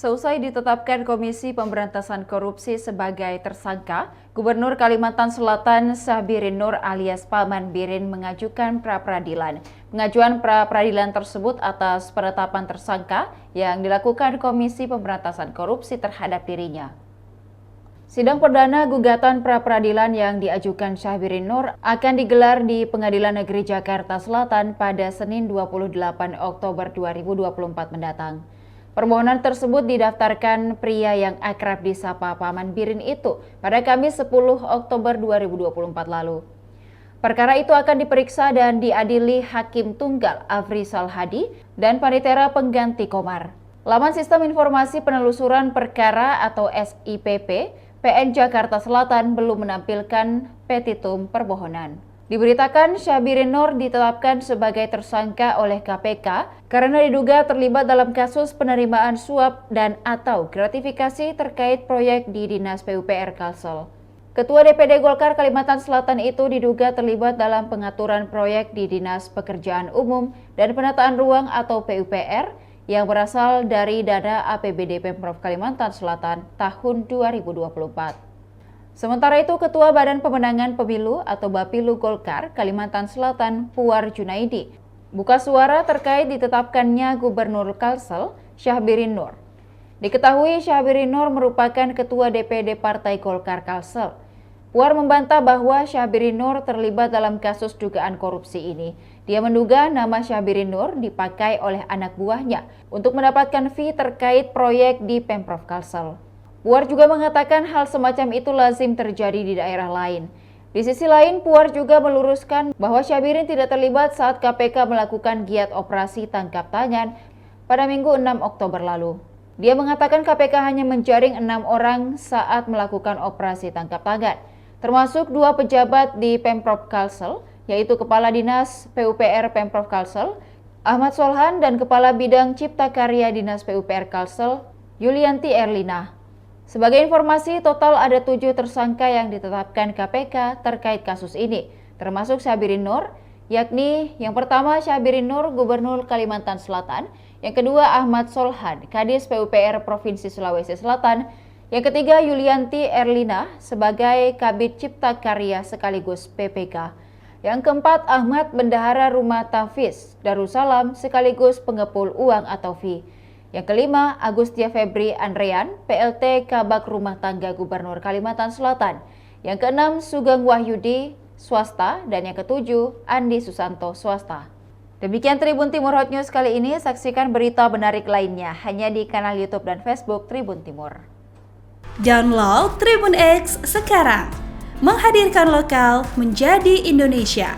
Seusai ditetapkan Komisi Pemberantasan Korupsi sebagai tersangka, Gubernur Kalimantan Selatan Syahbirin Nur alias Paman Birin mengajukan pra-peradilan. Pengajuan pra-peradilan tersebut atas penetapan tersangka yang dilakukan Komisi Pemberantasan Korupsi terhadap dirinya. Sidang perdana gugatan pra-peradilan yang diajukan Syahbirin Nur akan digelar di Pengadilan Negeri Jakarta Selatan pada Senin 28 Oktober 2024 mendatang. Permohonan tersebut didaftarkan pria yang akrab disapa Paman Birin itu pada Kamis 10 Oktober 2024 lalu. Perkara itu akan diperiksa dan diadili Hakim Tunggal Afrizal Hadi dan Panitera Pengganti Komar. Laman Sistem Informasi Penelusuran Perkara atau SIPP PN Jakarta Selatan belum menampilkan petitum permohonan. Diberitakan Syahbirin Nur ditetapkan sebagai tersangka oleh KPK karena diduga terlibat dalam kasus penerimaan suap dan atau gratifikasi terkait proyek di Dinas PUPR Kalsel. Ketua DPD Golkar Kalimantan Selatan itu diduga terlibat dalam pengaturan proyek di Dinas Pekerjaan Umum dan Penataan Ruang atau PUPR yang berasal dari dana APBD Pemprov Kalimantan Selatan tahun 2024. Sementara itu, Ketua Badan Pemenangan Pemilu atau Bapilu Golkar Kalimantan Selatan Puar Junaidi buka suara terkait ditetapkannya Gubernur Kalsel Syahbirin Nur. Diketahui Syahbirin Nur merupakan Ketua DPD Partai Golkar Kalsel. Puar membantah bahwa Syahbirin Nur terlibat dalam kasus dugaan korupsi ini. Dia menduga nama Syahbirin Nur dipakai oleh anak buahnya untuk mendapatkan fee terkait proyek di Pemprov Kalsel. Puar juga mengatakan hal semacam itu lazim terjadi di daerah lain. Di sisi lain, Puar juga meluruskan bahwa Syahbirin tidak terlibat saat KPK melakukan giat operasi tangkap tangan pada Minggu 6 Oktober lalu. Dia mengatakan KPK hanya menjaring 6 orang saat melakukan operasi tangkap tangan, termasuk 2 pejabat di Pemprov Kalsel, yaitu Kepala Dinas PUPR Pemprov Kalsel, Ahmad Solhan, dan Kepala Bidang Cipta Karya Dinas PUPR Kalsel, Yulianti Erlina. Sebagai informasi, total ada 7 tersangka yang ditetapkan KPK terkait kasus ini, termasuk Syahbirin Nur, yakni yang pertama Syahbirin Nur, Gubernur Kalimantan Selatan, yang kedua Ahmad Solhan, Kadis PUPR Provinsi Sulawesi Selatan, yang ketiga Yulianti Erlina sebagai Kabid Cipta Karya sekaligus PPK, yang keempat Ahmad Bendahara Rumah Tafiz Darussalam sekaligus pengepul uang atau fee. Yang kelima, Agustia Febri Andrean, PLT Kabak Rumah Tangga Gubernur Kalimantan Selatan. Yang keenam, Sugeng Wahyudi, swasta. Dan yang ketujuh, Andi Susanto, swasta. Demikian Tribun Timur Hot News kali ini. Saksikan berita menarik lainnya hanya di kanal YouTube dan Facebook Tribun Timur. Download Tribun X sekarang. Menghadirkan lokal menjadi Indonesia.